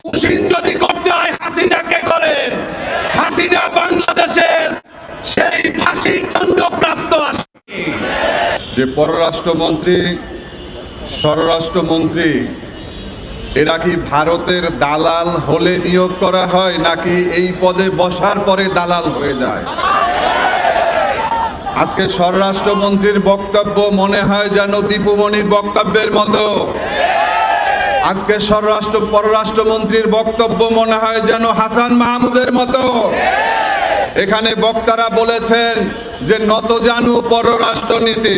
Pushing যদি করতে হয় হাসিনাকে করেন। হাসিনা বাংলাদেশের সেই ফাঁসির দণ্ডপ্রাপ্ত আসামি। যে পররাষ্ট্রমন্ত্রী, স্বরাষ্ট্রমন্ত্রী এরা কি ভারতের দালাল হলে নিয়োগ করা হয় নাকি এই পদে বসার পরে দালাল হয়ে যায়? আজকে স্বরাষ্ট্রমন্ত্রীর বক্তব্য মনে হয় যেন দীপুমণির বক্তব্যের মতো। আজকে পররাষ্ট্রমন্ত্রীর বক্তব্য মনে হয় যেন হাসান মাহমুদের মতো। এখানে বক্তারা বলেছেন যে নতজানু পররাষ্ট্রনীতি।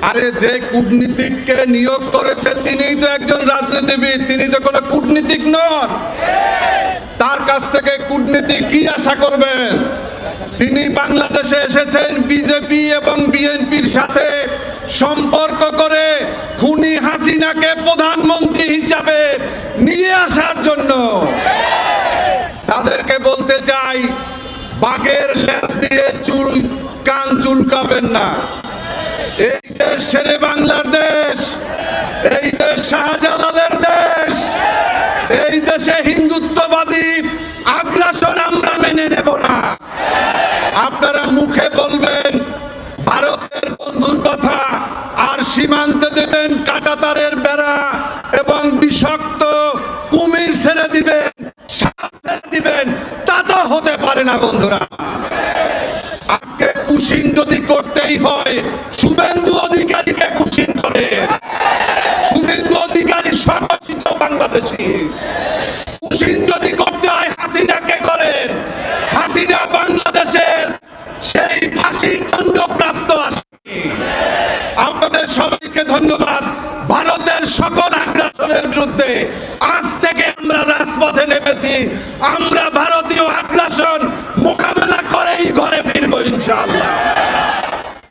আরে যে কূটনীতিককে নিয়োগ করেছে তিনিই তো একজন রাজনীতিবিদ, তিনি তো কোনো কূটনীতিক নন। তার কাছ থেকে কূটনীতি কি আশা করবেন? তিনি বাংলাদেশে এসেছেন বিজেপি এবং বিএনপির সাথে সম্পর্ক করে খুনি হাসিনাকে প্রধানমন্ত্রী হিসাবে নিয়ে আসার জন্য। তাদেরকে বলতে চাই, বাঘের লেজ দিয়ে কান চুলকাবেন না। এই দেশ শেরে বাংলার দেশ, এই দেশ শাহজালালের দেশ। এই দেশে হিন্দুত্ববাদী আগ্রাসন আমরা মেনে নেব না। আপনারা মুখে বলবেন ভারতের বন্ধুর কথা, আর সীমান্তে দেবেন কাঁটাতারের বেড়া এবং বিষাক্ত কুমির ছেড়ে দিবেন, সাপ ছেড়ে দিবেন। তা তো হতে পারে না বন্ধুরা। আজকে পুশিং যদি করতেই হয় শুভেন্দু অধিকারীকে পুশিং করেন। শুভেন্দু অধিকারী স্বঘোষিত বাংলাদেশী। পুশিং যদি করতে হয় হাসিনাকে করেন। হাসিনা বাংলাদেশের সেই ফাঁসির দণ্ডপ্রাপ্ত আসামি। আপনাদের সবাইকে ধন্যবাদ। ভারতের সকল আগ্রাসনের বিরুদ্ধে আজ থেকে আমরা রাজপথে নেমেছি। আমরা ভারতীয় আগ্রাসন মোকাবেলা করেই ঘরে ফিরবো ইনশাআল্লাহ।